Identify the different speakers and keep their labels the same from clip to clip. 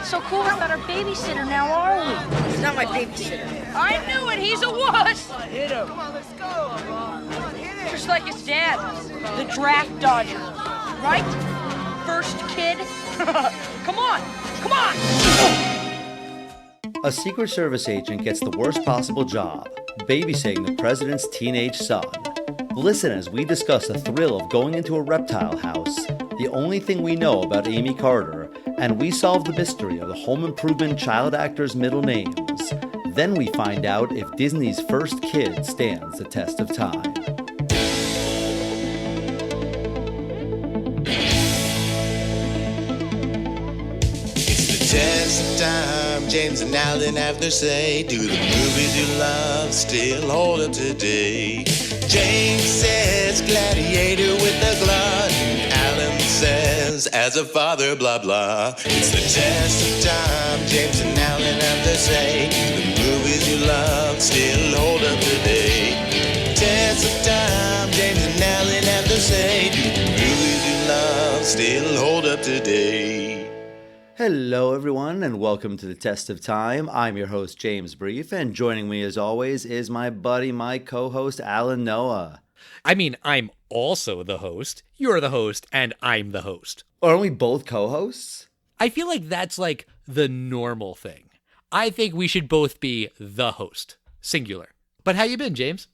Speaker 1: What's so cool about our babysitter now, are we?
Speaker 2: He's not my babysitter.
Speaker 1: I knew it, he's a wuss!
Speaker 2: Hit him.
Speaker 3: Come on, let's go. Come on, hit it.
Speaker 1: Just like his dad, the draft dodger. Right? First kid? Come on! Come on!
Speaker 4: A Secret Service agent gets the worst possible job, babysitting the president's teenage son. Listen as we discuss the thrill of going into a reptile house, the only thing we know about Amy Carter, and we solve the mystery of the home improvement child actors' middle names. Then we find out if Disney's first kid stands the test of time.
Speaker 5: Test of time, James and Alan have their say. Do the movies you love still hold up today? James says gladiator with a glutton. Alan says as a father, blah blah. It's the test of time, James and Alan have their say. Do the movies you love still hold up today? Test of time, James and Alan have their say. Do the movies you love still hold up today?
Speaker 4: Hello, everyone, and welcome to the Test of Time. I'm your host, James Brief, and joining me, as always, is my buddy, my co-host, Alan Noah.
Speaker 6: I mean, I'm also the host. You're the host, and I'm the host.
Speaker 4: Aren't we both co-hosts?
Speaker 6: I feel like that's like the normal thing. I think we should both be the host, singular. But how you been, James?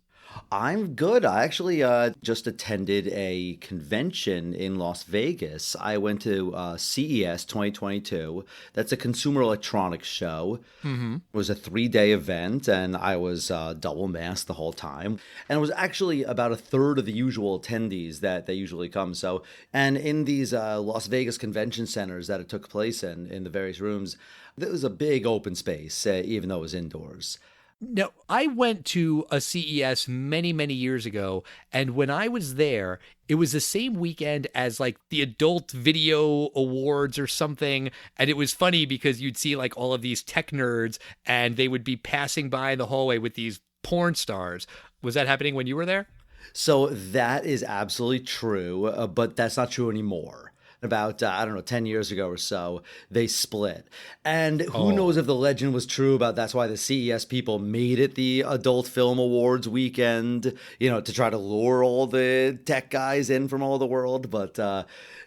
Speaker 4: I'm good. I actually just attended a convention in Las Vegas. I went to CES 2022. That's a consumer electronics show. Mm-hmm. It was a 3-day event, and I was double masked the whole time. And it was actually about a third of the usual attendees that they usually come. So, and in these Las Vegas convention centers that it took place in the various rooms, there was a big open space, even though it was indoors.
Speaker 6: No, I went to a CES many, many years ago, and when I was there, it was the same weekend as like the Adult Video Awards or something, and it was funny because you'd see like all of these tech nerds, and they would be passing by in the hallway with these porn stars. Was that happening when you were there?
Speaker 4: So that is absolutely true, but that's not true anymore. About, 10 years ago or so, they split. And who knows if the legend was true about that's why the CES people made it the Adult Film Awards weekend, to try to lure all the tech guys in from all the world. But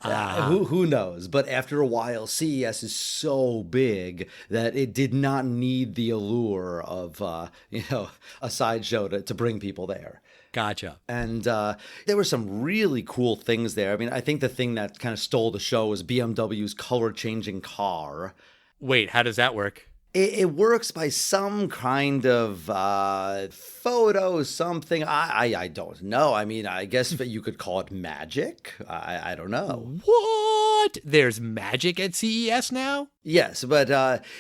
Speaker 4: who knows? But after a while, CES is so big that it did not need the allure of, a sideshow to bring people there.
Speaker 6: Gotcha.
Speaker 4: And there were some really cool things there. I mean, I think the thing that kind of stole the show was BMW's color-changing car.
Speaker 6: Wait, how does that work?
Speaker 4: It works by some kind of photo, something. I don't know. I mean, I guess you could call it magic. I don't know.
Speaker 6: What? There's magic at CES now?
Speaker 4: Yes, but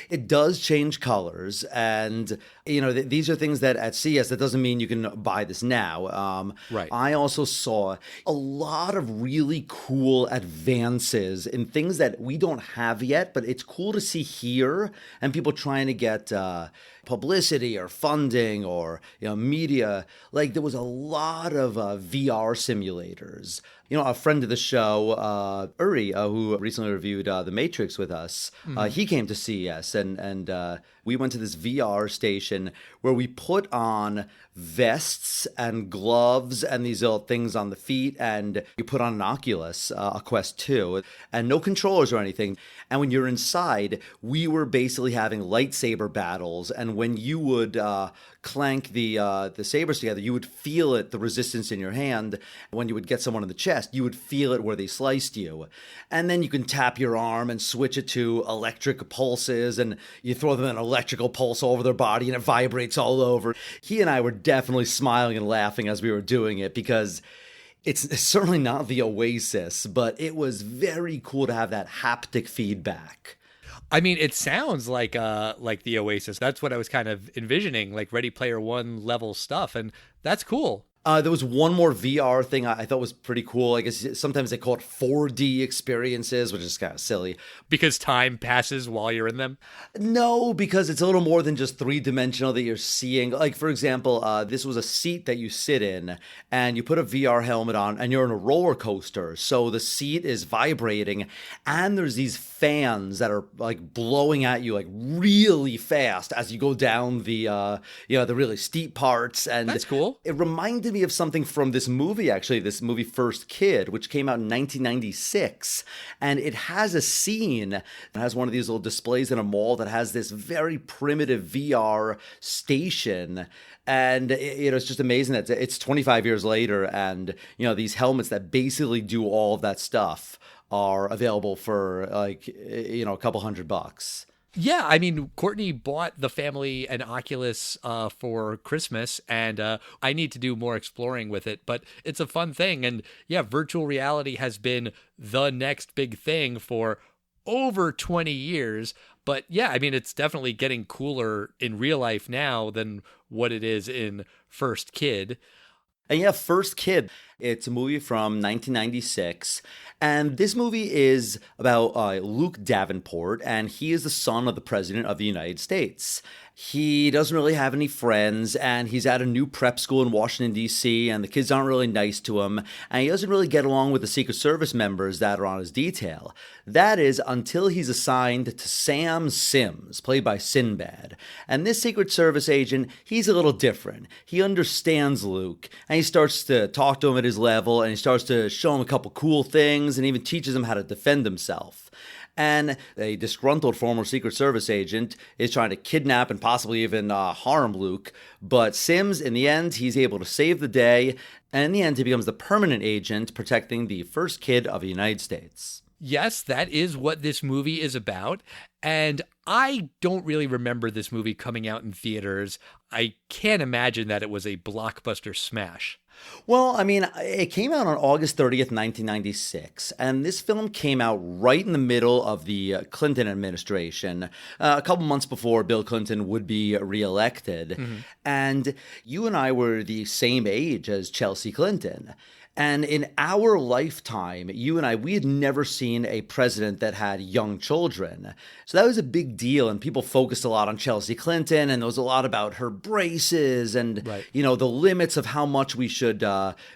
Speaker 4: it does change colors, and these are things that at CES, that doesn't mean you can buy this now.
Speaker 6: Right.
Speaker 4: I also saw a lot of really cool advances in things that we don't have yet, but it's cool to see here, and people trying to get publicity or funding or media. Like there was a lot of VR simulators. A friend of the show, Uri, who recently reviewed The Matrix with us, he came to CES and we went to this VR station where we put on vests and gloves and these little things on the feet, and you put on an Oculus, a Quest 2, and no controllers or anything. And when you're inside, we were basically having lightsaber battles, and when you would clank the sabers together, you would feel it, the resistance in your hand. When you would get someone in the chest, you would feel it where they sliced you. And then you can tap your arm and switch it to electric pulses, and you throw them an electrical pulse over their body and it vibrates all over. He and I were definitely smiling and laughing as we were doing it, because it's certainly not the Oasis, but it was very cool to have that haptic feedback.
Speaker 6: I mean, it sounds like the Oasis. That's what I was kind of envisioning, like Ready Player One level stuff, and that's cool.
Speaker 4: There was one more VR thing I thought was pretty cool. I guess sometimes they call it 4D experiences, which is kind of silly.
Speaker 6: Because time passes while you're in them?
Speaker 4: No, because it's a little more than just three-dimensional that you're seeing. Like, for example, this was a seat that you sit in, and you put a VR helmet on, and you're in a roller coaster. So the seat is vibrating, and there's these fans that are, like, blowing at you, like, really fast as you go down the really steep parts. And
Speaker 6: that's cool.
Speaker 4: It reminded me of something from this movie, actually, this movie First Kid, which came out in 1996. And it has a scene, it has one of these little displays in a mall that has this very primitive VR station. And it's just amazing that it's 25 years later, and these helmets that basically do all of that stuff are available for a couple $100.
Speaker 6: Yeah, I mean, Courtney bought the family an Oculus for Christmas, and I need to do more exploring with it, but it's a fun thing. And yeah, virtual reality has been the next big thing for over 20 years. But yeah, I mean, it's definitely getting cooler in real life now than what it is in First Kid.
Speaker 4: And yeah, First Kid, it's a movie from 1996. And this movie is about Luke Davenport, and he is the son of the President of the United States. He doesn't really have any friends, and he's at a new prep school in Washington, D.C., and the kids aren't really nice to him, and he doesn't really get along with the Secret Service members that are on his detail. That is until he's assigned to Sam Sims, played by Sinbad. And this Secret Service agent, he's a little different. He understands Luke, and he starts to talk to him at his level, and he starts to show him a couple cool things, and even teaches him how to defend himself. And a disgruntled former Secret Service agent is trying to kidnap and possibly even harm Luke. But Sims, in the end, he's able to save the day. And in the end, he becomes the permanent agent protecting the first kid of the United States.
Speaker 6: Yes, that is what this movie is about. And I don't really remember this movie coming out in theaters. I can't imagine that it was a blockbuster smash.
Speaker 4: Well, I mean, it came out on August 30th, 1996, and this film came out right in the middle of the Clinton administration, a couple months before Bill Clinton would be reelected. Mm-hmm. And you and I were the same age as Chelsea Clinton. And in our lifetime, you and I, we had never seen a president that had young children. So that was a big deal. And people focused a lot on Chelsea Clinton. And there was a lot about her braces and,
Speaker 6: right,
Speaker 4: the limits of how much we should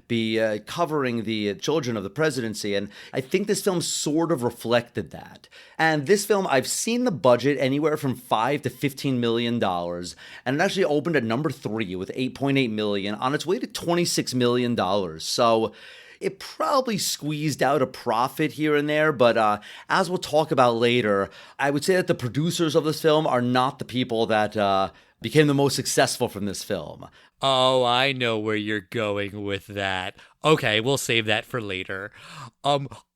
Speaker 4: be covering the children of the presidency. And I think this film sort of reflected that. And this film, I've seen the budget anywhere from $5 to $15 million. And it actually opened at number 3 with $8.8 million on its way to $26 million. So it probably squeezed out a profit here and there, but as we'll talk about later, I would say that the producers of this film are not the people that became the most successful from this film.
Speaker 6: Oh, I know where you're going with that. Okay, we'll save that for later.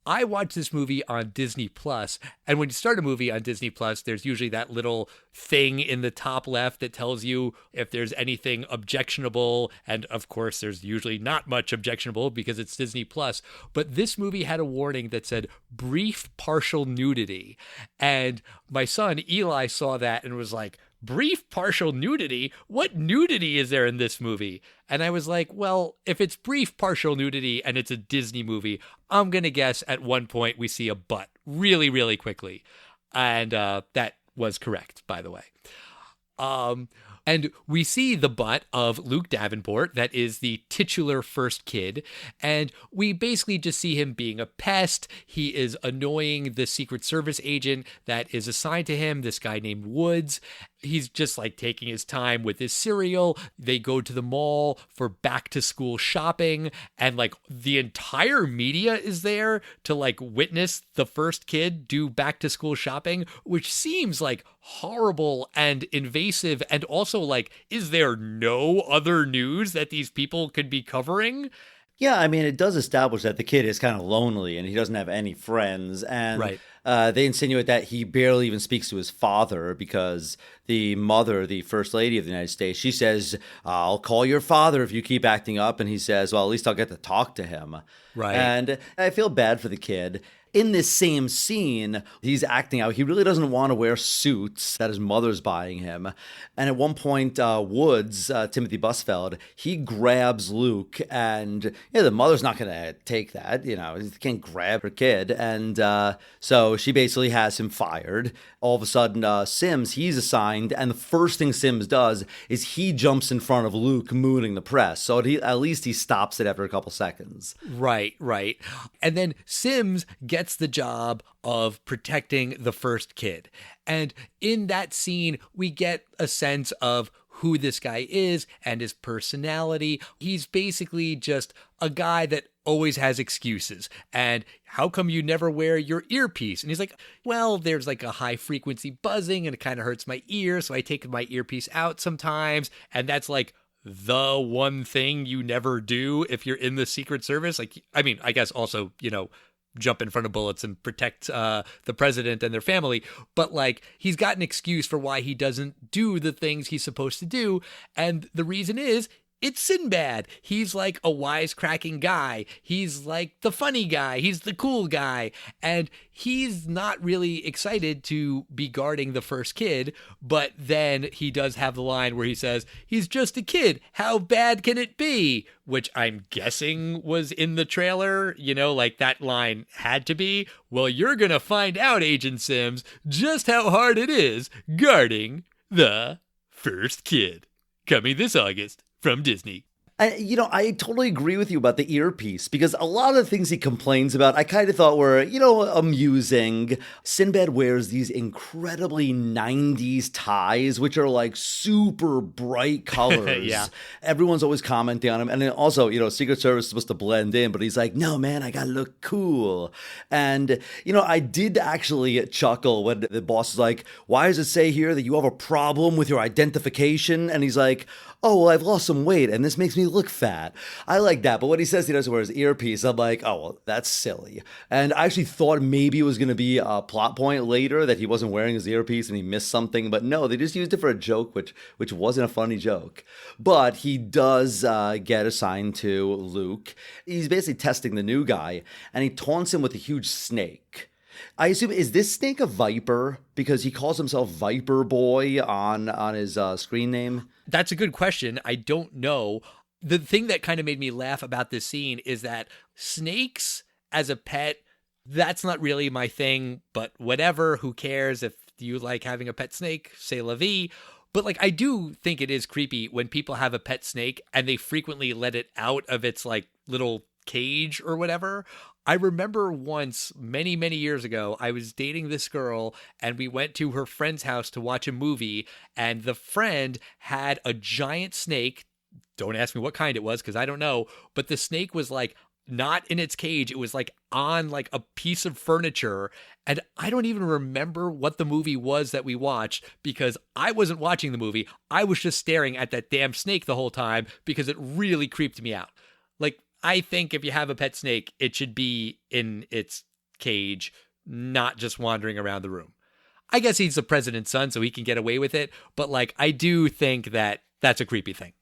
Speaker 6: I watched this movie on Disney Plus, and when you start a movie on Disney Plus, there's usually that little thing in the top left that tells you if there's anything objectionable, and of course there's usually not much objectionable because it's Disney Plus, but this movie had a warning that said brief partial nudity, and my son Eli saw that and was like, brief partial nudity? What nudity is there in this movie? And I was like, well, if it's brief partial nudity and it's a Disney movie, I'm going to guess at one point we see a butt really, really quickly. And that was correct, by the way. And we see the butt of Luke Davenport, that is the titular first kid, and we basically just see him being a pest. He is annoying the Secret Service agent that is assigned to him, this guy named Woods. He's just like taking his time with his cereal. They go to the mall for back to school shopping, and like the entire media is there to like witness the first kid do back to school shopping, which seems like horrible and invasive. And also, like, is there no other news that these people could be covering?
Speaker 4: Yeah, I mean, it does establish that the kid is kind of lonely and he doesn't have any friends. And
Speaker 6: right.
Speaker 4: They insinuate that he barely even speaks to his father because the mother, the first lady of the United States, she says, I'll call your father if you keep acting up. And he says, well, at least I'll get to talk to him.
Speaker 6: Right.
Speaker 4: And I feel bad for the kid. In this same scene, he's acting out. He really doesn't want to wear suits that his mother's buying him. And at one point, Woods, Timothy Busfeld, he grabs Luke, and the mother's not going to take that. He can't grab her kid. And so she basically has him fired. All of a sudden, Sims, he's assigned, and the first thing Sims does is he jumps in front of Luke, mooning the press. So at least he stops it after a couple seconds.
Speaker 6: Right. And then Sims gets the job of protecting the first kid. And in that scene, we get a sense of who this guy is and his personality. He's basically just a guy that always has excuses. And how come you never wear your earpiece? And he's like, well, there's like a high frequency buzzing and it kind of hurts my ear. So I take my earpiece out sometimes. And that's like the one thing you never do if you're in the Secret Service. Like, I mean, I guess also, jump in front of bullets and protect the president and their family. But like, he's got an excuse for why he doesn't do the things he's supposed to do. And the reason is, it's Sinbad. He's like a wisecracking guy. He's like the funny guy. He's the cool guy. And he's not really excited to be guarding the first kid. But then he does have the line where he says, he's just a kid. How bad can it be? Which I'm guessing was in the trailer. Like that line had to be. Well, you're going to find out, Agent Sims, just how hard it is guarding the first kid. Coming this August from Disney.
Speaker 4: I totally agree with you about the earpiece, because a lot of the things he complains about, I kind of thought were, amusing. Sinbad wears these incredibly 90s ties, which are like super bright colors.
Speaker 6: Yeah.
Speaker 4: Everyone's always commenting on him. And then also, Secret Service is supposed to blend in, but he's like, no, man, I got to look cool. And, I did actually chuckle when the boss is like, why does it say here that you have a problem with your identification? And he's like, oh, well, I've lost some weight and this makes me look fat. I like that. But when he says he doesn't wear his earpiece, I'm like, oh, well, that's silly. And I actually thought maybe it was going to be a plot point later that he wasn't wearing his earpiece and he missed something. But no, they just used it for a joke, which wasn't a funny joke. But he does get assigned to Luke. He's basically testing the new guy, and he taunts him with a huge snake. I assume, is this snake a viper? Because he calls himself Viper Boy on his screen name.
Speaker 6: That's a good question. I don't know. The thing that kind of made me laugh about this scene is that snakes as a pet, that's not really my thing, but whatever, who cares? If you like having a pet snake, c'est la vie. But like, I do think it is creepy when people have a pet snake and they frequently let it out of its like little cage or whatever. I remember once, many, many years ago, I was dating this girl and we went to her friend's house to watch a movie, and the friend had a giant snake. Don't ask me what kind it was because I don't know, but the snake was like not in its cage. It was like on like a piece of furniture. And I don't even remember what the movie was that we watched because I wasn't watching the movie. I was just staring at that damn snake the whole time because it really creeped me out. Like, I think if you have a pet snake, it should be in its cage, not just wandering around the room. I guess he's the president's son, so he can get away with it. But like, I do think that that's a creepy thing.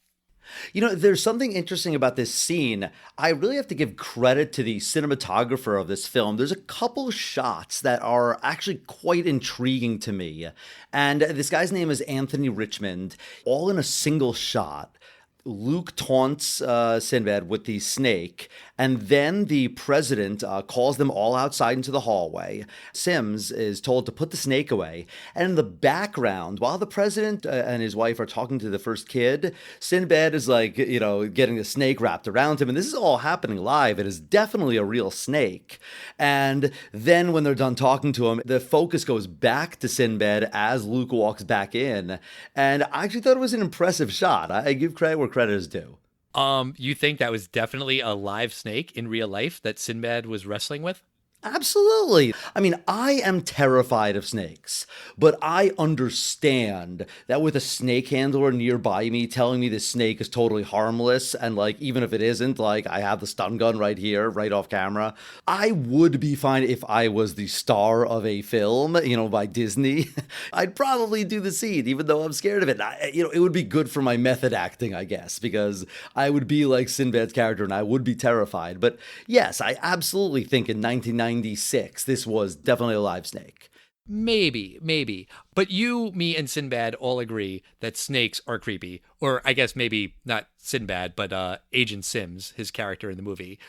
Speaker 4: There's something interesting about this scene. I really have to give credit to the cinematographer of this film. There's a couple shots that are actually quite intriguing to me. And this guy's name is Anthony Richmond, all in a single shot. Luke taunts Sinbad with the snake, and then the president calls them all outside into the hallway. Sims is told to put the snake away, and in the background, while the president and his wife are talking to the first kid, Sinbad is like, getting the snake wrapped around him, and this is all happening live. It is definitely a real snake. And then when they're done talking to him, the focus goes back to Sinbad as Luke walks back in, and I actually thought it was an impressive shot. I give credit where credit is due.
Speaker 6: You think that was definitely a live snake in real life that Sinbad was wrestling with?
Speaker 4: Absolutely. I mean, I am terrified of snakes, but I understand that with a snake handler nearby me telling me this snake is totally harmless, and like, even if it isn't, like, I have the stun gun right here, right off camera, I would be fine if I was the star of a film, by Disney. I'd probably do the scene, even though I'm scared of it. It would be good for my method acting, I guess, because I would be like Sinbad's character and I would be terrified. But yes, I absolutely think in 1990, 1996, this was definitely a live snake.
Speaker 6: Maybe. But you, me, and Sinbad all agree that snakes are creepy. Or I guess maybe not Sinbad, but Agent Sims, his character in the movie.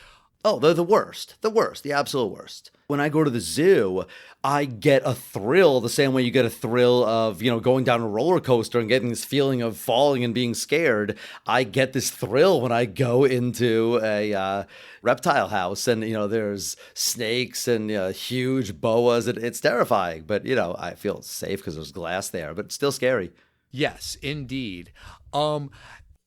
Speaker 4: Oh, they're the worst, the absolute worst. When I go to the zoo, I get a thrill the same way you get a thrill of, going down a roller coaster and getting this feeling of falling and being scared. I get this thrill when I go into a reptile house and, there's snakes and huge boas. It's terrifying, but, I feel safe because there's glass there, but it's still scary.
Speaker 6: Yes, indeed.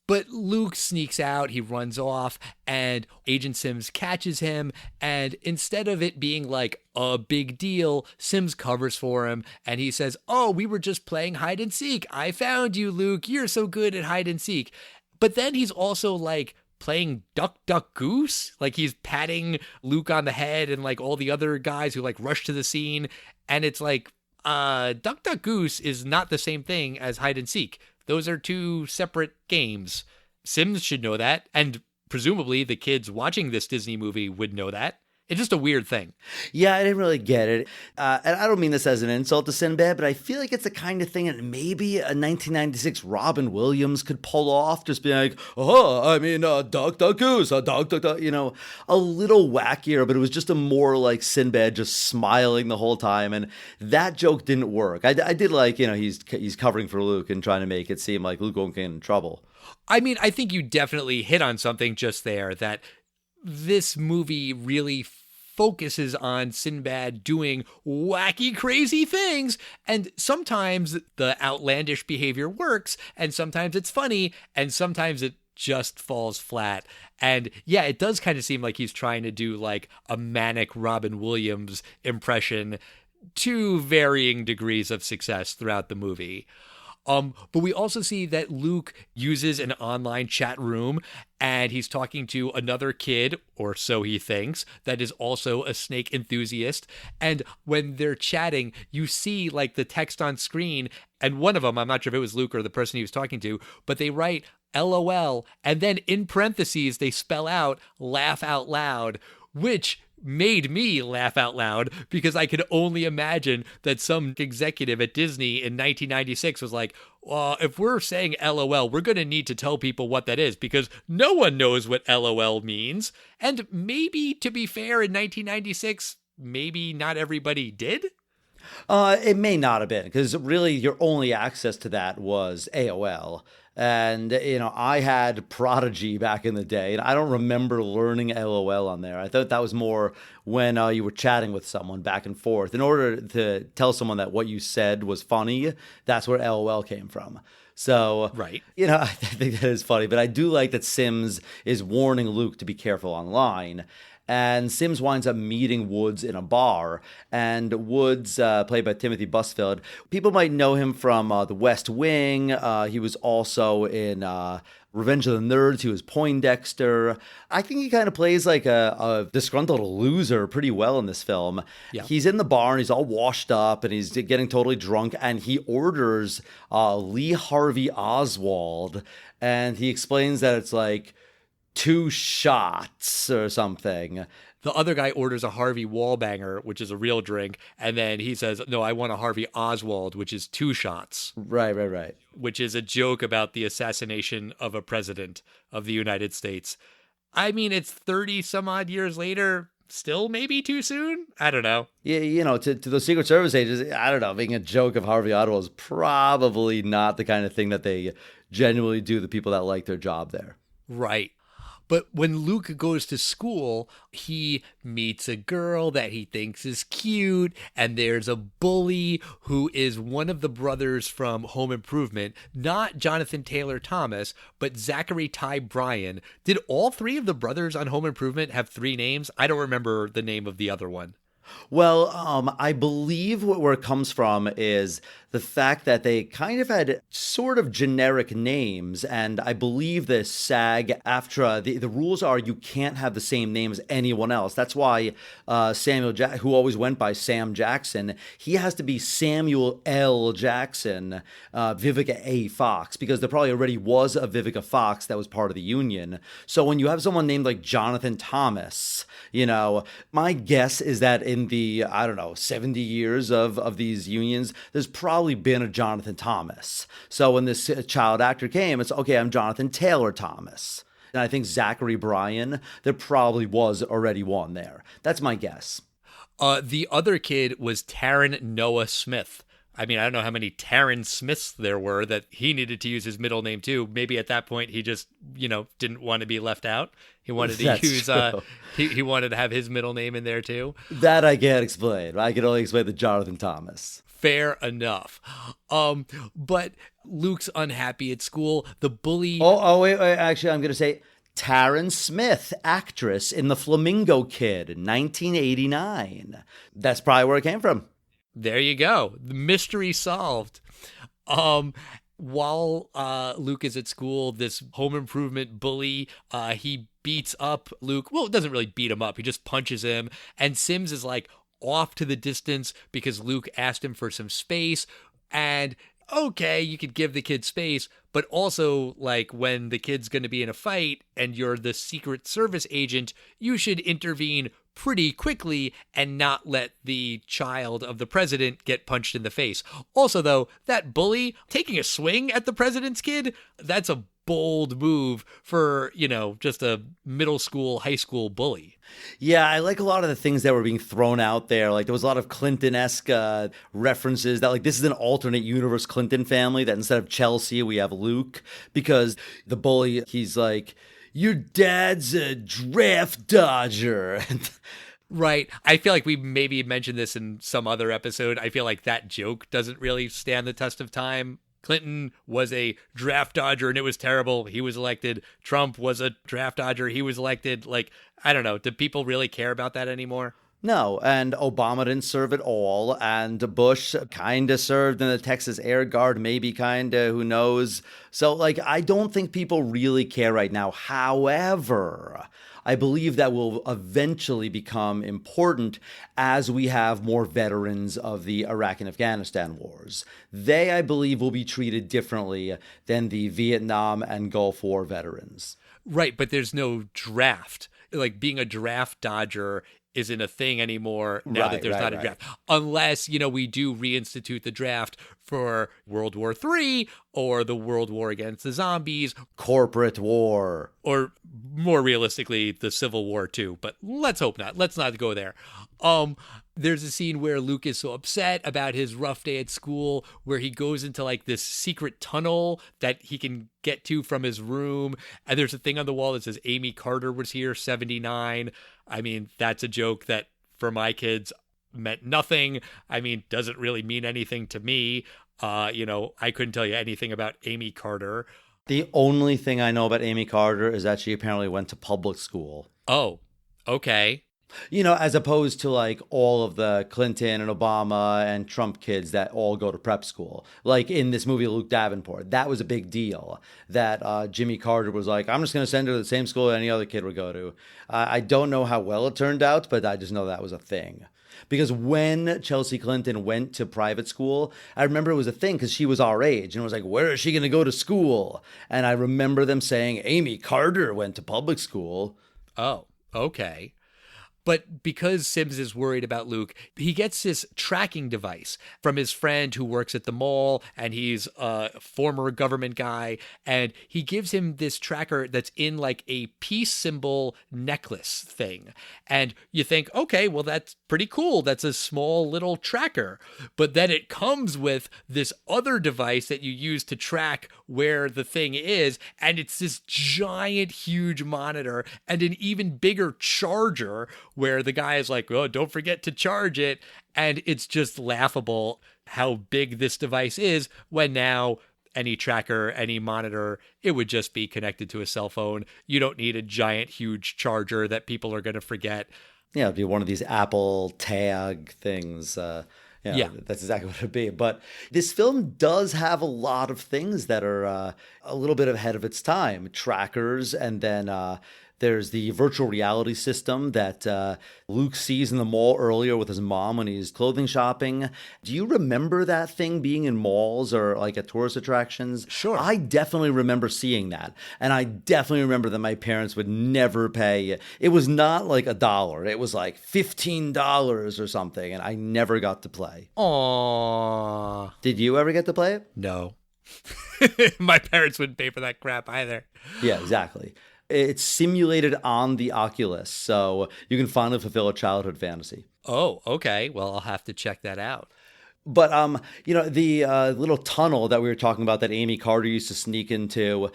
Speaker 6: But Luke sneaks out, he runs off, and Agent Sims catches him, and instead of it being like a big deal, Sims covers for him, and he says, "Oh, we were just playing hide and seek. I found you, Luke. You're so good at hide and seek." But then he's also like playing duck, duck, goose. Like he's patting Luke on the head and like all the other guys who like rush to the scene, and it's like, duck, duck, goose is not the same thing as hide and seek. Those are two separate games. Sims should know that, and presumably the kids watching this Disney movie would know that. It's just a weird thing.
Speaker 4: Yeah, I didn't really get it. And I don't mean this as an insult to Sinbad, but I feel like it's the kind of thing that maybe a 1996 Robin Williams could pull off. Just being like, duck, duck, goose, duck, duck, duck, a little wackier, but it was just a more like Sinbad just smiling the whole time. And that joke didn't work. I did like, he's covering for Luke and trying to make it seem like Luke won't get in trouble.
Speaker 6: I mean, I think you definitely hit on something just there, that this movie really focuses on Sinbad doing wacky, crazy things. And sometimes the outlandish behavior works, and sometimes it's funny, and sometimes it just falls flat. And yeah, it does kind of seem like he's trying to do like a manic Robin Williams impression to varying degrees of success throughout the movie. But we also see that Luke uses an online chat room, and he's talking to another kid, or so he thinks, that is also a snake enthusiast. And when they're chatting, you see like the text on screen, and one of them, I'm not sure if it was Luke or the person he was talking to, but they write LOL, and then in parentheses, they spell out laugh out loud, which made me laugh out loud, because I could only imagine that some executive at Disney in 1996 was like, if we're saying LOL, we're going to need to tell people what that is, because no one knows what LOL means. And maybe, to be fair, in 1996, maybe not everybody did.
Speaker 4: It may not have been, because really your only access to that was AOL. And, I had Prodigy back in the day, and I don't remember learning LOL on there. I thought that was more when you were chatting with someone back and forth. In order to tell someone that what you said was funny, that's where LOL came from. So,
Speaker 6: right.
Speaker 4: I think that is funny, but I do like that Sims is warning Luke to be careful online. And Sims winds up meeting Woods in a bar, and Woods, played by Timothy Busfield, people might know him from The West Wing. He was also in Revenge of the Nerds. He was Poindexter. I think he kind of plays like a disgruntled loser pretty well in this film. Yeah. He's in the bar, and he's all washed up, and he's getting totally drunk, and he orders Lee Harvey Oswald, and he explains that it's like 2 shots or something.
Speaker 6: The other guy orders a Harvey Wallbanger, which is a real drink, and then he says, "No, I want a Harvey Oswald, which is 2 shots."
Speaker 4: Right.
Speaker 6: Which is a joke about the assassination of a president of the United States. I mean, it's 30 some odd years later. Still maybe too soon? I don't know.
Speaker 4: Yeah, to those Secret Service agents, I don't know, making a joke of Harvey Oswald is probably not the kind of thing that they genuinely do to people that like their job there.
Speaker 6: Right. But when Luke goes to school, he meets a girl that he thinks is cute, and there's a bully who is one of the brothers from Home Improvement, not Jonathan Taylor Thomas, but Zachary Ty Bryan. Did all 3 of the brothers on Home Improvement have 3 names? I don't remember the name of the other one.
Speaker 4: Well, I believe where it comes from is the fact that they kind of had sort of generic names, and I believe the SAG-AFTRA, the rules are you can't have the same name as anyone else. That's why Samuel Jackson, who always went by Sam Jackson, he has to be Samuel L. Jackson, Vivica A. Fox, because there probably already was a Vivica Fox that was part of the union. So when you have someone named like Jonathan Thomas, my guess is that in the, I don't know, 70 years of these unions, there's probably been a Jonathan Thomas. So when this child actor came, it's, okay, I'm Jonathan Taylor Thomas. And I think Zachary Bryan, there probably was already one there. That's my guess.
Speaker 6: The other kid was Taron Noah Smith. I mean, I don't know how many Taron Smiths there were that he needed to use his middle name too. Maybe at that point he just, didn't want to be left out. He wanted to use he wanted to have his middle name in there too.
Speaker 4: That I can't explain. I can only explain the Jonathan Thomas.
Speaker 6: Fair enough. But Luke's unhappy at school. The bully.
Speaker 4: Wait. Actually, I'm going to say Taron Smith, actress in The Flamingo Kid in 1989. That's probably where it came from.
Speaker 6: There you go. The mystery solved. While Luke is at school, this home improvement bully, he beats up Luke. Well, it doesn't really beat him up. He just punches him. And Sims is like off to the distance because Luke asked him for some space. And okay, you could give the kid space, but also, like, when the kid's going to be in a fight and you're the Secret Service agent, you should intervene pretty quickly and not let the child of the president get punched in the face. Also, though, that bully taking a swing at the president's kid, that's a bold move for, just a middle school, high school bully.
Speaker 4: Yeah, I like a lot of the things that were being thrown out there. Like, there was a lot of Clinton-esque references that, like, this is an alternate universe Clinton family, that instead of Chelsea, we have Luke. Because the bully, he's like, your dad's a draft dodger.
Speaker 6: Right. I feel like we maybe mentioned this in some other episode. I feel like that joke doesn't really stand the test of time. Clinton was a draft dodger and it was terrible. He was elected. Trump was a draft dodger. He was elected. Like, I don't know. Do people really care about that anymore?
Speaker 4: No, and Obama didn't serve at all, and Bush kind of served in the Texas Air Guard, maybe kind of, who knows. So, like, I don't think people really care right now. However, I believe that will eventually become important as we have more veterans of the Iraq and Afghanistan wars. They, I believe, will be treated differently than the Vietnam and Gulf War veterans.
Speaker 6: Right, but there's no draft. Like, being a draft dodger isn't a thing anymore now that there's not a draft. Unless, we do reinstitute the draft for World War III or the World War against the zombies.
Speaker 4: Corporate war.
Speaker 6: Or more realistically, the Civil War too. But let's hope not. Let's not go there. There's a scene where Luke is so upset about his rough day at school where he goes into like this secret tunnel that he can get to from his room. And there's a thing on the wall that says Amy Carter was here, 79. I mean, that's a joke that for my kids meant nothing. I mean, doesn't really mean anything to me. I couldn't tell you anything about Amy Carter.
Speaker 4: The only thing I know about Amy Carter is that she apparently went to public school.
Speaker 6: Oh, okay.
Speaker 4: As opposed to like all of the Clinton and Obama and Trump kids that all go to prep school. Like in this movie, Luke Davenport, that was a big deal that Jimmy Carter was like, I'm just going to send her to the same school any other kid would go to. I don't know how well it turned out, but I just know that was a thing. Because when Chelsea Clinton went to private school, I remember it was a thing because she was our age. And it was like, where is she going to go to school? And I remember them saying, Amy Carter went to public school.
Speaker 6: Oh, okay. But because Sims is worried about Luke, he gets this tracking device from his friend who works at the mall, and he's a former government guy, and he gives him this tracker that's in like a peace symbol necklace thing. And you think, okay, well, that's pretty cool. That's a small little tracker. But then it comes with this other device that you use to track where the thing is, and it's this giant, huge monitor and an even bigger charger where the guy is like, oh, don't forget to charge it. And it's just laughable how big this device is when now any tracker, any monitor, it would just be connected to a cell phone. You don't need a giant, huge charger that people are going to forget.
Speaker 4: Yeah, it'd be one of these Apple tag things. Yeah, that's exactly what it'd be. But this film does have a lot of things that are a little bit ahead of its time. Trackers, and then There's the virtual reality system that Luke sees in the mall earlier with his mom when he's clothing shopping. Do you remember that thing being in malls or like at tourist attractions?
Speaker 6: Sure.
Speaker 4: I definitely remember seeing that. And I definitely remember that my parents would never pay. It was not like $1. It was like $15 or something. And I never got to play.
Speaker 6: Aww.
Speaker 4: Did you ever get to play it?
Speaker 6: No. My parents wouldn't pay for that crap either.
Speaker 4: Yeah, exactly. It's simulated on the Oculus, so you can finally fulfill a childhood fantasy.
Speaker 6: Oh, okay. Well, I'll have to check that out.
Speaker 4: But, the little tunnel that we were talking about that Amy Carter used to sneak into,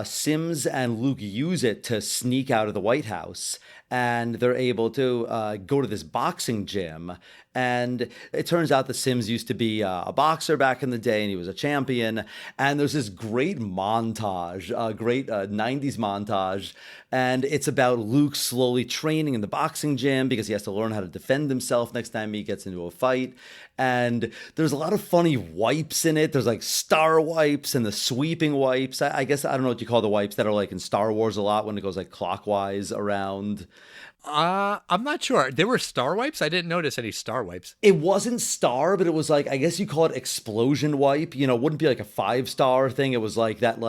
Speaker 4: Sims and Luke use it to sneak out of the White House. And they're able to go to this boxing gym. And it turns out that Sims used to be a boxer back in the day, and he was a champion. And there's this great montage, a great 90s montage. And it's about Luke slowly training in the boxing gym because he has to learn how to defend himself next time he gets into a fight. And there's a lot of funny wipes in it. There's like star wipes and the sweeping wipes. I guess I don't know what you call the wipes that are like in Star Wars a lot when it goes like clockwise around.
Speaker 6: I'm not sure. There were star wipes? I didn't notice any star wipes.
Speaker 4: It wasn't star, but it was like, I guess you call it explosion wipe. It wouldn't be like a 5-star thing. It was like that,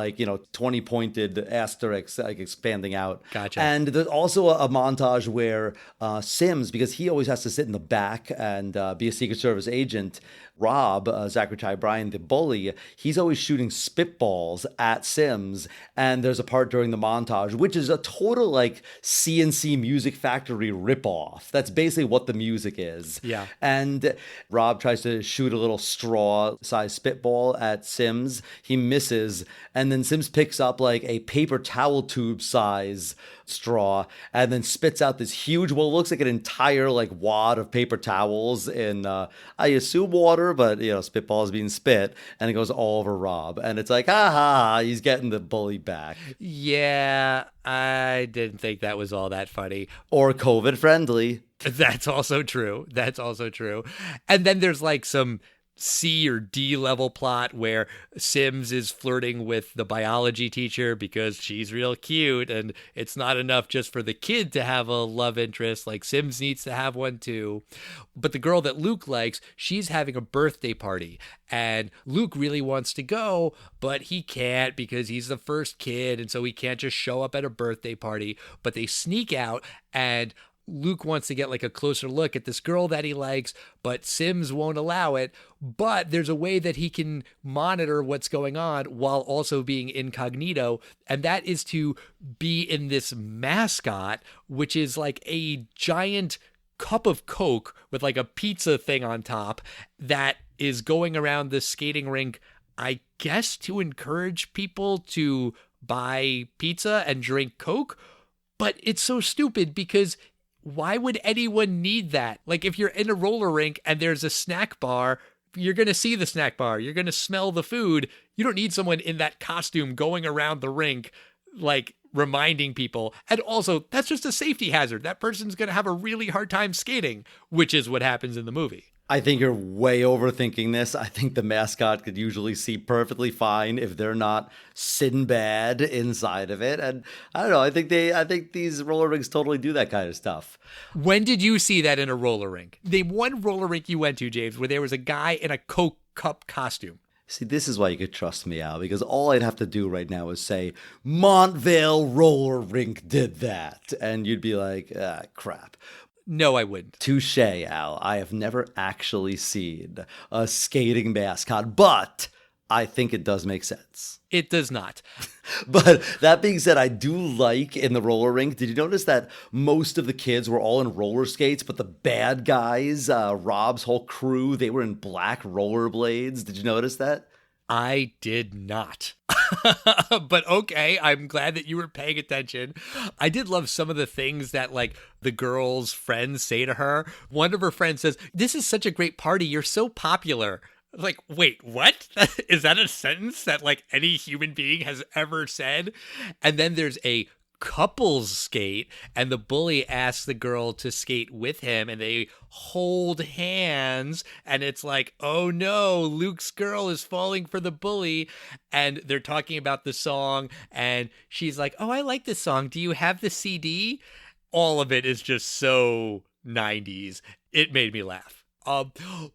Speaker 4: 20 pointed asterisk, like expanding out.
Speaker 6: Gotcha.
Speaker 4: And there's also a montage where Sims, because he always has to sit in the back and be a Secret Service agent, Rob, Zachary Ty Bryan, the bully, he's always shooting spitballs at Sims. And there's a part during the montage, which is a total CNC Music Factory ripoff. That's basically what the music is.
Speaker 6: Yeah.
Speaker 4: And Rob tries to shoot a little straw-sized spitball at Sims. He misses. And then Sims picks up a paper towel tube size straw and then spits out this huge, it looks like an entire wad of paper towels in, I assume water, but spitball is being spit, and it goes all over Rob. And it's like, ha ha, he's getting the bully back.
Speaker 6: Yeah, I didn't think that was all that funny.
Speaker 4: Or COVID friendly.
Speaker 6: That's also true. And then there's some C or D level plot where Sims is flirting with the biology teacher because she's real cute, and it's not enough just for the kid to have a love interest. Sims needs to have one too. But the girl that Luke likes, she's having a birthday party, and Luke really wants to go, but he can't because he's the first kid, and so he can't just show up at a birthday party. But they sneak out, and Luke wants to get a closer look at this girl that he likes, but Sims won't allow it. But there's a way that he can monitor what's going on while also being incognito, and that is to be in this mascot, which is a giant cup of Coke with a pizza thing on top that is going around the skating rink, I guess to encourage people to buy pizza and drink Coke. But it's so stupid because why would anyone need that? If you're in a roller rink and there's a snack bar, you're going to see the snack bar. You're going to smell the food. You don't need someone in that costume going around the rink, reminding people. And also, that's just a safety hazard. That person's going to have a really hard time skating, which is what happens in the movie.
Speaker 4: I think you're way overthinking this. I think the mascot could usually see perfectly fine if they're not Sinbad inside of it. And I don't know. I think these roller rinks totally do that kind of stuff.
Speaker 6: When did you see that in a roller rink? Name one roller rink you went to, James, where there was a guy in a Coke cup costume.
Speaker 4: See, this is why you could trust me, Al, because all I'd have to do right now is say, Montvale Roller Rink did that. And you'd be like, crap.
Speaker 6: No, I wouldn't.
Speaker 4: Touche, Al. I have never actually seen a skating mascot, but I think it does make sense.
Speaker 6: It does not.
Speaker 4: But that being said, I do like in the roller rink, did you notice that most of the kids were all in roller skates, but the bad guys, Rob's whole crew, they were in black rollerblades? Did you notice that?
Speaker 6: I did not. But okay, I'm glad that you were paying attention. I did love some of the things that the girl's friends say to her. One of her friends says, "This is such a great party. You're so popular." Wait, what? Is that a sentence that any human being has ever said? And then there's a couples skate, and the bully asks the girl to skate with him, and they hold hands, and it's like, oh no, Luke's girl is falling for the bully, and they're talking about the song, and she's like, oh, I like this song. Do you have the CD? All of it is just so 90s. It made me laugh.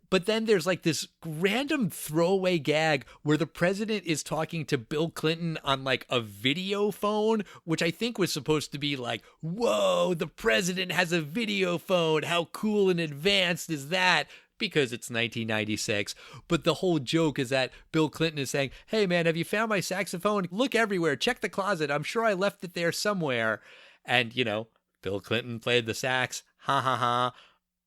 Speaker 6: But then there's like this random throwaway gag where the president is talking to Bill Clinton on like a video phone, which I think was supposed to be like, whoa, the president has a video phone. How cool and advanced is that? Because it's 1996. But the whole joke is that Bill Clinton is saying, hey man, have you found my saxophone? Look everywhere. Check the closet. I'm sure I left it there somewhere. And, you know, Bill Clinton played the sax. Ha ha ha.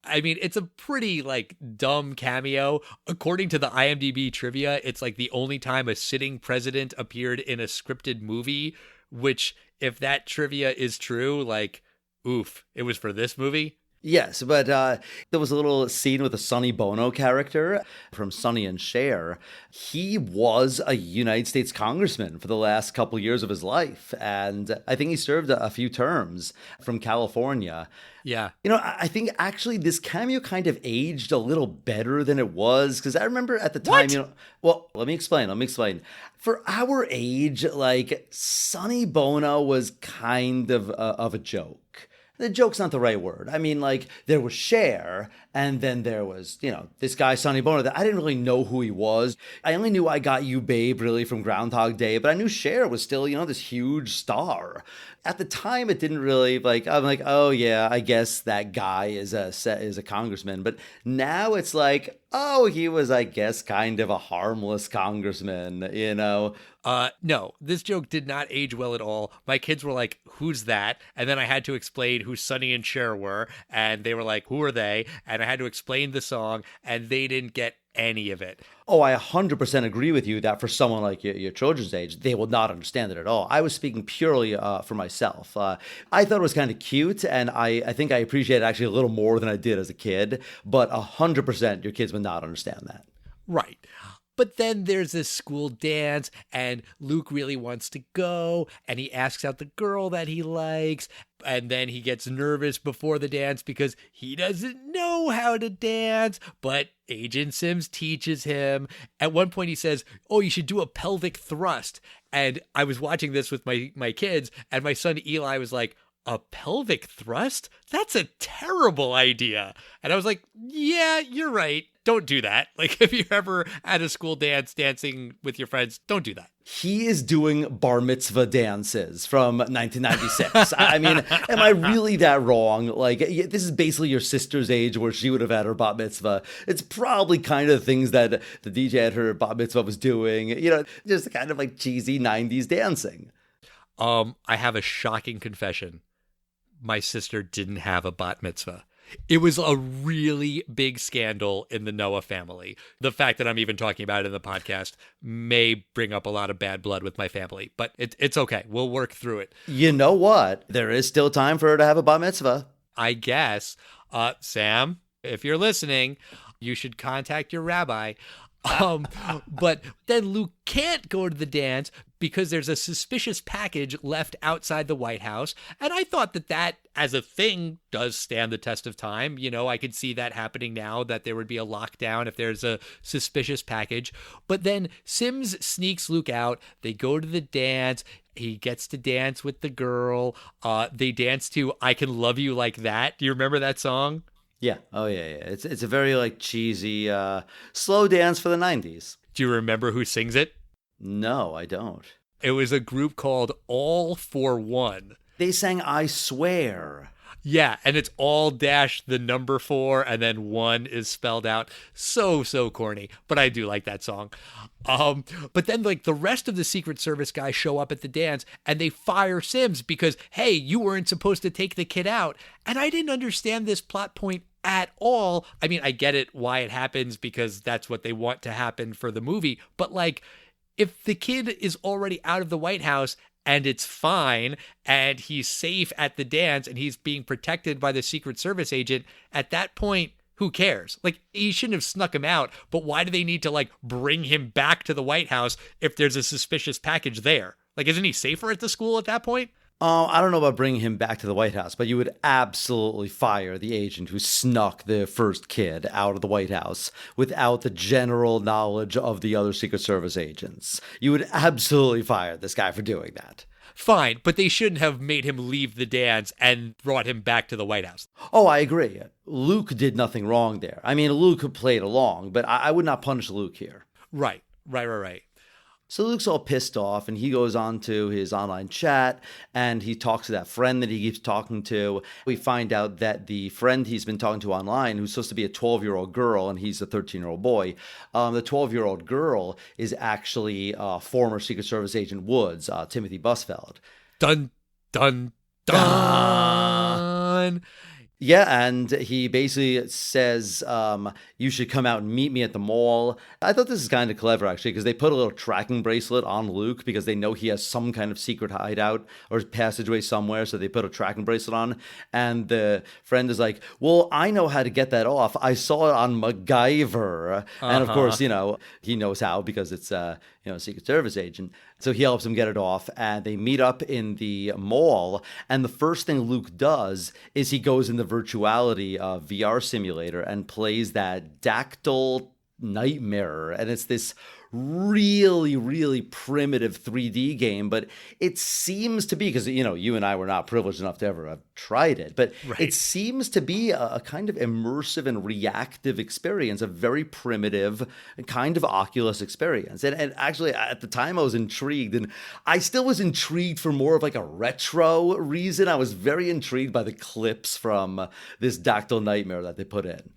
Speaker 6: I mean, it's a pretty, like, dumb cameo. According to the IMDb trivia, it's, like, the only time a sitting president appeared in a scripted movie, which, if that trivia is true, like, oof, it was for this movie?
Speaker 4: Yes, but there was a little scene with a Sonny Bono character from Sonny and Cher. He was a United States congressman for the last couple years of his life, and I think he served a few terms from California.
Speaker 6: Yeah.
Speaker 4: You know, I think actually this cameo kind of aged a little better than it was, because I remember at the time,
Speaker 6: What?
Speaker 4: you know, well, let me explain. For our age, like, Sonny Bono was kind of a joke. The joke's not the right word. I mean, like, there was Cher, and then there was, you know, this guy, Sonny Bono, that I didn't really know who he was. I only knew I Got You, Babe, really, from Groundhog Day, but I knew Cher was still, you know, this huge star. At the time, it didn't really, like, I'm like, oh, yeah, I guess that guy is a congressman. But now it's like, oh, he was, I guess, kind of a harmless congressman, you know?
Speaker 6: No, this joke did not age well at all. My kids were like, who's that? And then I had to explain who Sonny and Cher were. And they were like, who are they? And I had to explain the song, and they didn't get any of it.
Speaker 4: Oh, I 100% agree with you that for someone like your children's age, they will not understand it at all. I was speaking purely for myself. I thought it was kind of cute, and I think I appreciate it actually a little more than I did as a kid, but 100% your kids would not understand that.
Speaker 6: Right. But then there's this school dance, and Luke really wants to go, and he asks out the girl that he likes, and then he gets nervous before the dance because he doesn't know how to dance, but Agent Sims teaches him. At one point he says, oh, you should do a pelvic thrust. And I was watching this with my kids, and my son Eli was like, a pelvic thrust? That's a terrible idea. And I was like, yeah, you're right. Don't do that. Like, if you're ever at a school dance dancing with your friends, don't do that.
Speaker 4: He is doing bar mitzvah dances from 1996. I mean, am I really that wrong? Like, this is basically your sister's age where she would have had her bat mitzvah. It's probably kind of the things that the DJ at her bat mitzvah was doing, you know, just kind of like cheesy 90s dancing.
Speaker 6: I have a shocking confession. My sister didn't have a bat mitzvah. It was a really big scandal in the Noah family. The fact that I'm even talking about it in the podcast may bring up a lot of bad blood with my family, but it's okay. We'll work through it.
Speaker 4: You know what? There is still time for her to have a bat mitzvah.
Speaker 6: I guess. Sam, if you're listening, you should contact your rabbi. But then Luke can't go to the dance because there's a suspicious package left outside the White House. And I thought that as a thing does stand the test of time. You know, I could see that happening now, that there would be a lockdown if there's a suspicious package. But then Sims sneaks Luke out. They go to the dance. He gets to dance with the girl. They dance to I Can Love You Like That. Do you remember that song?
Speaker 4: Yeah. Oh, yeah. It's a very, like, cheesy, slow dance for the 90s.
Speaker 6: Do you remember who sings it?
Speaker 4: No, I don't.
Speaker 6: It was a group called All for One.
Speaker 4: They sang I Swear.
Speaker 6: Yeah, and it's all dash the number 4, and then 1 is spelled out. So corny, but I do like that song. But then, like, the rest of the Secret Service guys show up at the dance, and they fire Sims because, hey, you weren't supposed to take the kid out. And I didn't understand this plot point at all. I mean, I get it, why it happens, because that's what they want to happen for the movie. But, like, if the kid is already out of the White House and it's fine and he's safe at the dance and he's being protected by the Secret Service agent, at that point, who cares? Like, he shouldn't have snuck him out, but why do they need to, like, bring him back to the White House if there's a suspicious package there? Like, isn't he safer at the school at that point?
Speaker 4: I don't know about bringing him back to the White House, but you would absolutely fire the agent who snuck the first kid out of the White House without the general knowledge of the other Secret Service agents. You would absolutely fire this guy for doing that.
Speaker 6: Fine, but they shouldn't have made him leave the dance and brought him back to the White House.
Speaker 4: Oh, I agree. Luke did nothing wrong there. I mean, Luke played along, but I would not punish Luke here.
Speaker 6: Right.
Speaker 4: So Luke's all pissed off, and he goes on to his online chat, and he talks to that friend that he keeps talking to. We find out that the friend he's been talking to online, who's supposed to be a 12-year-old girl, and he's a 13-year-old boy, the 12-year-old girl is actually former Secret Service agent Woods, Timothy Busfeld.
Speaker 6: Dun, dun, dun.
Speaker 4: Yeah, and he basically says, you should come out and meet me at the mall. I thought this is kind of clever, actually, because they put a little tracking bracelet on Luke because they know he has some kind of secret hideout or passageway somewhere, so they put a tracking bracelet on. And the friend is like, well, I know how to get that off. I saw it on MacGyver. And of course, he knows how because it's a Secret Service agent. So he helps him get it off, and they meet up in the mall. And the first thing Luke does is he goes in the virtuality VR simulator and plays that Dactyl Nightmare. And it's this really, really primitive 3D game, but it seems to be, because, you and I were not privileged enough to ever have tried it, but It seems to be a kind of immersive and reactive experience, a very primitive kind of Oculus experience. And actually, at the time, I was intrigued, and I still was intrigued for more of like a retro reason. I was very intrigued by the clips from this Dactyl Nightmare that they put in.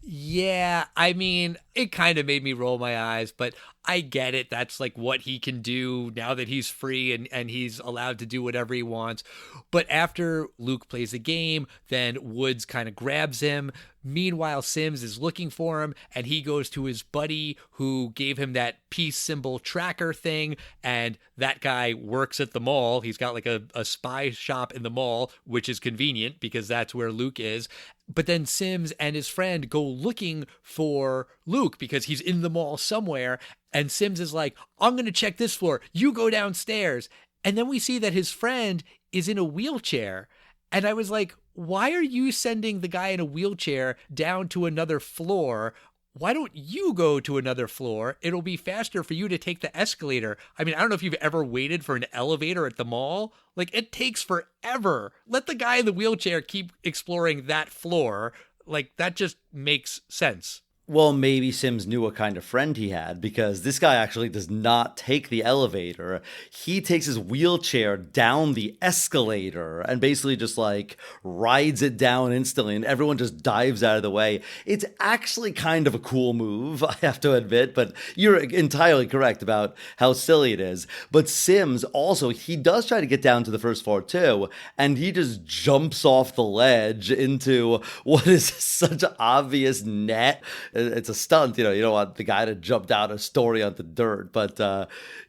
Speaker 6: Yeah, I mean, it kind of made me roll my eyes, but I get it. That's like what he can do now that he's free and he's allowed to do whatever he wants. But after Luke plays the game, then Woods kind of grabs him. Meanwhile, Sims is looking for him, and he goes to his buddy who gave him that peace symbol tracker thing, and that guy works at the mall. He's got like a spy shop in the mall, which is convenient because that's where Luke is. But then Sims and his friend go looking for Luke because he's in the mall somewhere, and Sims is like, I'm going to check this floor. You go downstairs. And then we see that his friend is in a wheelchair. And I was like, why are you sending the guy in a wheelchair down to another floor? Why don't you go to another floor? It'll be faster for you to take the escalator. I mean, I don't know if you've ever waited for an elevator at the mall. Like, it takes forever. Let the guy in the wheelchair keep exploring that floor. Like, that just makes sense.
Speaker 4: Well, maybe Sims knew what kind of friend he had, because this guy actually does not take the elevator. He takes his wheelchair down the escalator and basically just like rides it down instantly, and everyone just dives out of the way. It's actually kind of a cool move, I have to admit, but you're entirely correct about how silly it is. But Sims also, he does try to get down to the first floor too, and he just jumps off the ledge into what is such an obvious net. It's a stunt, you don't want the guy to jump down a story onto dirt, but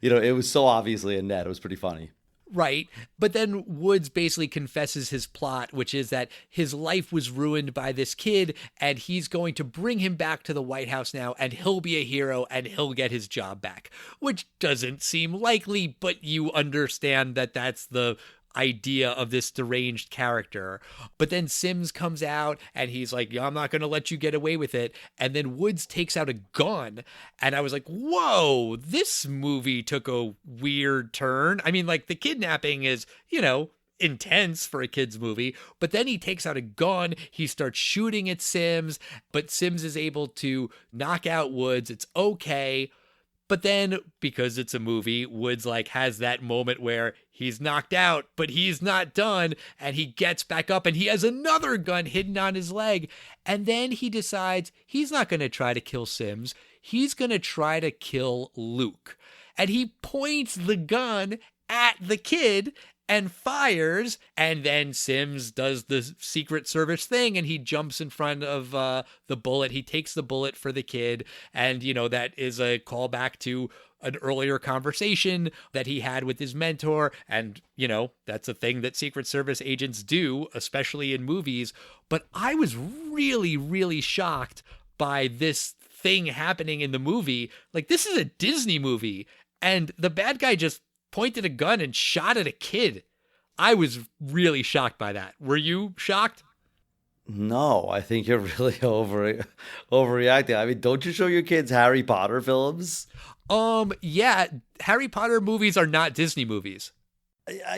Speaker 4: it was so obviously a net. It was pretty funny.
Speaker 6: Right. But then Woods basically confesses his plot, which is that his life was ruined by this kid, and he's going to bring him back to the White House now, and he'll be a hero, and he'll get his job back, which doesn't seem likely, but you understand that that's the idea of this deranged character. But then Sims comes out and he's like, I'm not going to let you get away with it. And then Woods takes out a gun, and I was like, whoa, this movie took a weird turn. I mean, like, the kidnapping is, intense for a kid's movie, but then he takes out a gun, he starts shooting at Sims, but Sims is able to knock out Woods. It's okay. But then, because it's a movie, Woods has that moment where he's knocked out, but he's not done, and he gets back up and he has another gun hidden on his leg. And then he decides he's not going to try to kill Sims. He's going to try to kill Luke. And he points the gun at the kid and fires, and then Sims does the Secret Service thing, and he jumps in front of the bullet. He takes the bullet for the kid, and, that is a callback to an earlier conversation that he had with his mentor, and, that's a thing that Secret Service agents do, especially in movies. But I was really, really shocked by this thing happening in the movie. Like, this is a Disney movie, and the bad guy just pointed a gun and shot at a kid. I was really shocked by that. Were you shocked?
Speaker 4: No, I think you're really overreacting. I mean, don't you show your kids Harry Potter films?
Speaker 6: Yeah, Harry Potter movies are not Disney movies.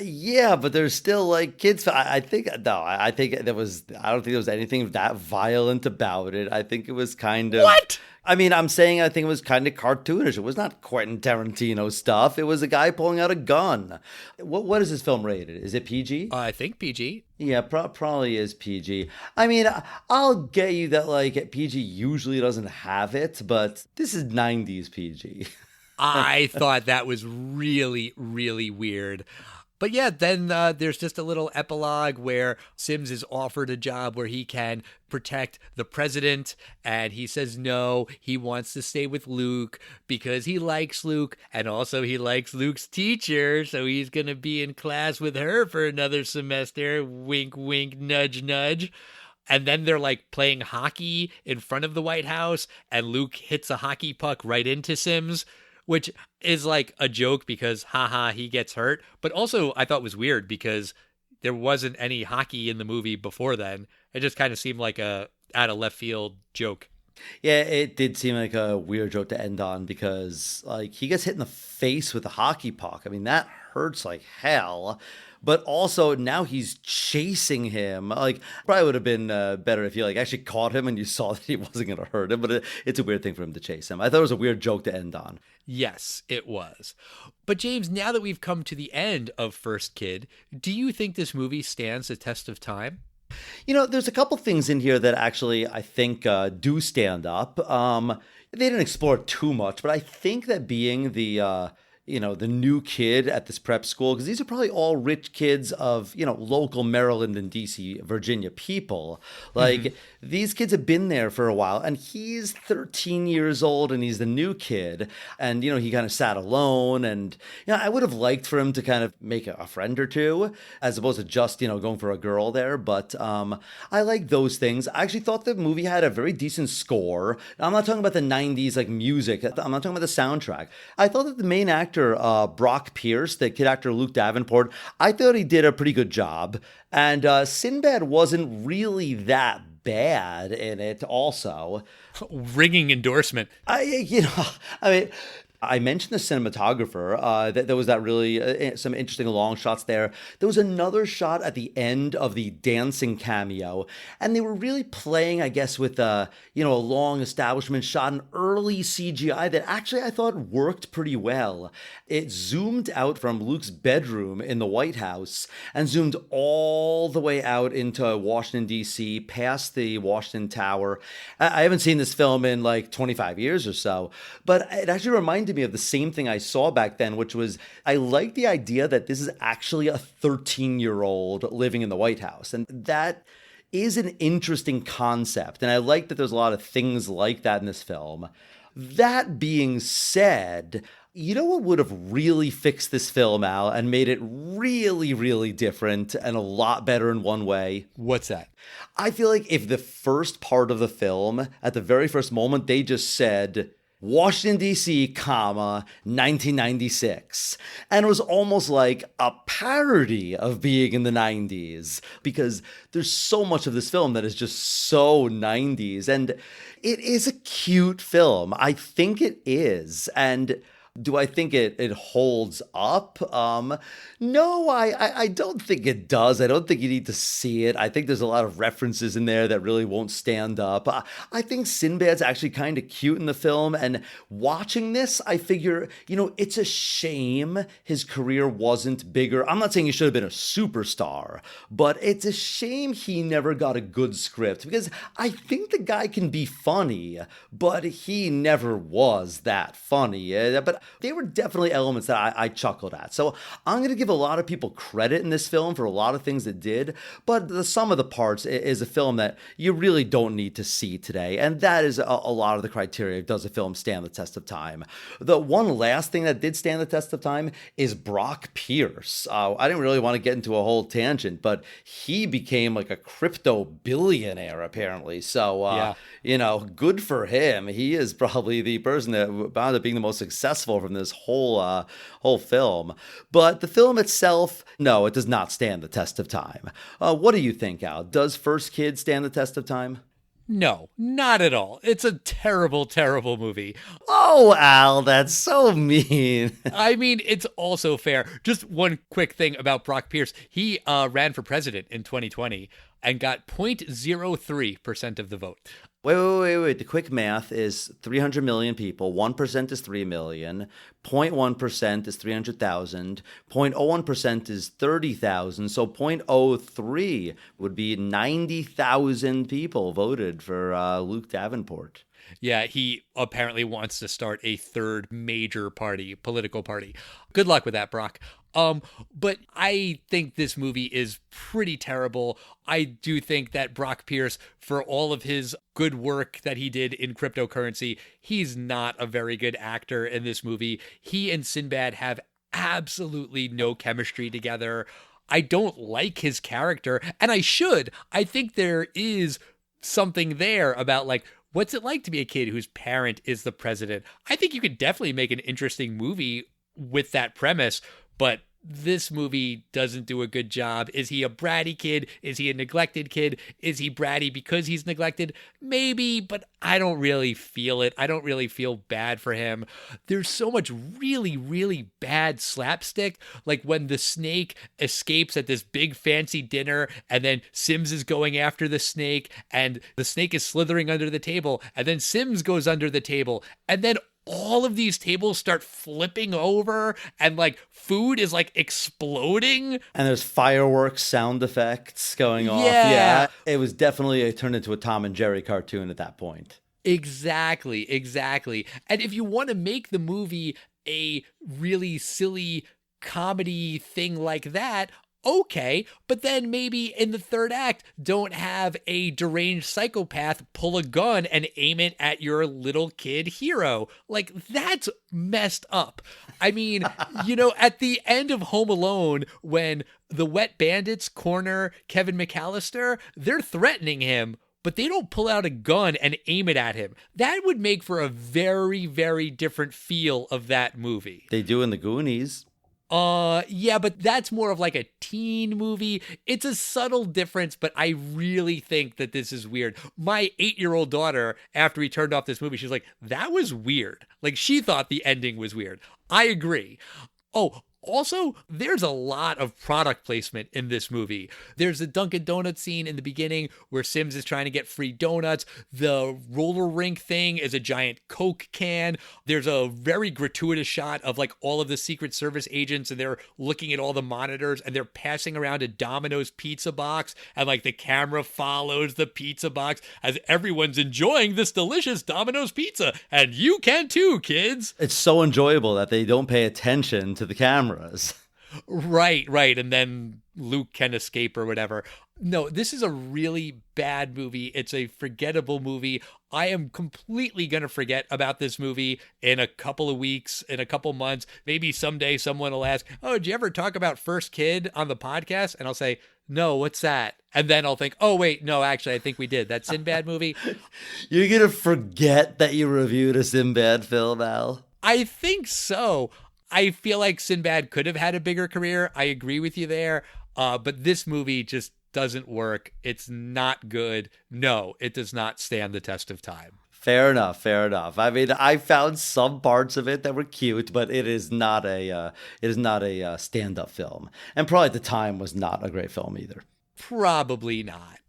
Speaker 4: Yeah, but there's still like kids. I think no. I think there was. I don't think there was anything that violent about it. I think it was kind of
Speaker 6: What?
Speaker 4: I mean, I'm saying I think it was kind of cartoonish. It was not Quentin Tarantino stuff. It was a guy pulling out a gun. What is this film rated? Is it PG?
Speaker 6: I think PG.
Speaker 4: Yeah, probably is PG. I mean, I'll get you that like PG usually doesn't have it, but this is 90s PG.
Speaker 6: I thought that was really, really weird. But yeah, then there's just a little epilogue where Sims is offered a job where he can protect the president, and he says no, he wants to stay with Luke because he likes Luke, and also he likes Luke's teacher, so he's going to be in class with her for another semester. Wink, wink, nudge, nudge. And then they're like playing hockey in front of the White House, and Luke hits a hockey puck right into Sims, which is like a joke because, haha, he gets hurt. But also I thought was weird because there wasn't any hockey in the movie before then. It just kind of seemed like a out of left field joke.
Speaker 4: Yeah, it did seem like a weird joke to end on because like he gets hit in the face with a hockey puck. I mean, that hurts like hell. But also now he's chasing him. Like probably would have been better if you like actually caught him and you saw that he wasn't going to hurt him. But it's a weird thing for him to chase him. I thought it was a weird joke to end on.
Speaker 6: Yes, it was. But James, now that we've come to the end of First Kid, do you think this movie stands the test of time?
Speaker 4: You know, there's a couple things in here that actually I think do stand up. They didn't explore it too much, but I think that being the the new kid at this prep school, because these are probably all rich kids of, local Maryland and DC, Virginia people. Like, these kids have been there for a while, and he's 13 years old, and he's the new kid. And, he kind of sat alone, and, I would have liked for him to kind of make a friend or two, as opposed to just, going for a girl there. But I like those things. I actually thought the movie had a very decent score. I'm not talking about the 90s, like, music. I'm not talking about the soundtrack. I thought that the main actor, Brock Pierce, the kid actor Luke Davenport, I thought he did a pretty good job. And Sinbad wasn't really that bad in it also.
Speaker 6: Ringing endorsement.
Speaker 4: I mentioned the cinematographer. There was that really some interesting long shots there. There was another shot at the end of the dancing cameo, and they were really playing, I guess, with a long establishment shot, an early CGI that actually I thought worked pretty well. It zoomed out from Luke's bedroom in the White House and zoomed all the way out into Washington, D.C., past the Washington Tower. I haven't seen this film in like 25 years or so, but it actually reminded me of the same thing I saw back then, which was I like the idea that this is actually a 13-year-old living in the White House. And that is an interesting concept. And I like that there's a lot of things like that in this film. That being said, you know what would have really fixed this film, Al, and made it really, really different and a lot better in one way?
Speaker 6: What's that?
Speaker 4: I feel like if the first part of the film, at the very first moment, they just said Washington, D.C., 1996. And it was almost like a parody of being in the 90s because there's so much of this film that is just so 90s. And it is a cute film. I think it is. And do I think it holds up? No, I don't think it does. I don't think you need to see it. I think there's a lot of references in there that really won't stand up. I think Sinbad's actually kind of cute in the film. And watching this, I figure, it's a shame his career wasn't bigger. I'm not saying he should have been a superstar, but it's a shame he never got a good script because I think the guy can be funny, but he never was that funny. But there were definitely elements that I chuckled at. So I'm going to give a lot of people credit in this film for a lot of things it did, but the sum of the parts is a film that you really don't need to see today. And that is a lot of the criteria. Does a film stand the test of time? The one last thing that did stand the test of time is Brock Pierce. I didn't really want to get into a whole tangent, but he became like a crypto billionaire apparently. So, good for him. He is probably the person that wound up being the most successful successful from this whole film. But the film itself, no, it does not stand the test of time. What do you think, Al? Does First Kid stand the test of time?
Speaker 6: No, not at all. It's a terrible, terrible movie.
Speaker 4: Oh, Al, that's so mean.
Speaker 6: I mean, it's also fair. Just one quick thing about Brock Pierce. He ran for president in 2020 and got 0.03% of the vote.
Speaker 4: Wait. The quick math is 300 million people. 1% is 3 million. 0.1% is 300,000. 0.01% is 30,000. So 0.03 would be 90,000 people voted for Luke Davenport.
Speaker 6: Yeah, he apparently wants to start a third major political party. Good luck with that, Brock. But I think this movie is pretty terrible. I do think that Brock Pierce, for all of his good work that he did in cryptocurrency, he's not a very good actor in this movie. He and Sinbad have absolutely no chemistry together. I don't like his character, and I should. I think there is something there about, like, what's it like to be a kid whose parent is the president? I think you could definitely make an interesting movie with that premise, but this movie doesn't do a good job. Is he a bratty kid? Is he a neglected kid? Is he bratty because he's neglected? Maybe, but I don't really feel it. I don't really feel bad for him. There's so much really, really bad slapstick. Like when the snake escapes at this big fancy dinner and then Sims is going after the snake and the snake is slithering under the table and then Sims goes under the table and then all of these tables start flipping over and like food is like exploding. And
Speaker 4: there's fireworks sound effects going off. Yeah. It was definitely turned into a Tom and Jerry cartoon at that point.
Speaker 6: Exactly. And if you want to make the movie a really silly comedy thing like that, okay, but then maybe in the third act, don't have a deranged psychopath pull a gun and aim it at your little kid hero. Like, that's messed up. I mean, at the end of Home Alone, when the wet bandits corner Kevin McAllister, they're threatening him, but they don't pull out a gun and aim it at him. That would make for a very, very different feel of that movie.
Speaker 4: They do in The Goonies.
Speaker 6: Yeah, but that's more of like a teen movie. It's a subtle difference, but I really think that this is weird. My 8-year-old daughter, after we turned off this movie, she's like, that was weird. Like, she thought the ending was weird. I agree. Oh, also, there's a lot of product placement in this movie. There's a Dunkin' Donuts scene in the beginning where Sims is trying to get free donuts. The roller rink thing is a giant Coke can. There's a very gratuitous shot of like all of the Secret Service agents and they're looking at all the monitors and they're passing around a Domino's pizza box and like the camera follows the pizza box as everyone's enjoying this delicious Domino's pizza. And you can too, kids.
Speaker 4: It's so enjoyable that they don't pay attention to the camera.
Speaker 6: Right. And then Luke can escape or whatever. No, this is a really bad movie. It's a forgettable movie. I am completely going to forget about this movie in a couple of weeks, in a couple months. Maybe someday someone will ask, oh, did you ever talk about First Kid on the podcast? And I'll say, no, what's that? And then I'll think, oh, wait, no, actually, I think we did. That Sinbad movie.
Speaker 4: You're going to forget that you reviewed a Sinbad film, Al?
Speaker 6: I think so. I feel like Sinbad could have had a bigger career. I agree with you there. But this movie just doesn't work. It's not good. No, it does not stand the test of time.
Speaker 4: Fair enough. I mean, I found some parts of it that were cute, but it is not a stand-up film. And probably at the time was not a great film either.
Speaker 6: Probably not.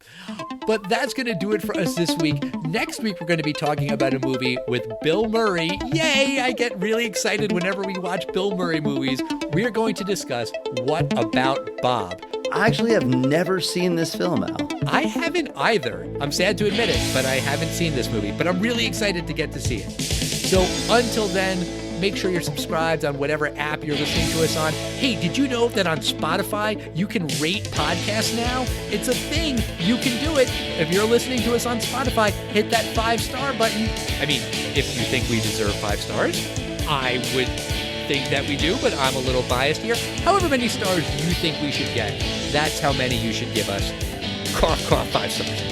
Speaker 6: But that's going to do it for us this week. Next week, we're going to be talking about a movie with Bill Murray. Yay! I get really excited whenever we watch Bill Murray movies. We are going to discuss What About Bob?
Speaker 4: I actually have never seen this film, Al.
Speaker 6: I haven't either. I'm sad to admit it, but I haven't seen this movie. But I'm really excited to get to see it. So until then, make sure you're subscribed on whatever app you're listening to us on. Hey, did you know that on Spotify, you can rate podcasts now? It's a thing. You can do it. If you're listening to us on Spotify, hit that 5-star button. I mean, if you think we deserve 5 stars, I would think that we do, but I'm a little biased here. However many stars you think we should get, that's how many you should give us. 5 stars.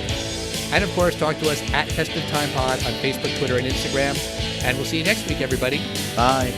Speaker 6: And of course, talk to us at Test of Time Pod on Facebook, Twitter, and Instagram. And we'll see you next week, everybody.
Speaker 4: Bye.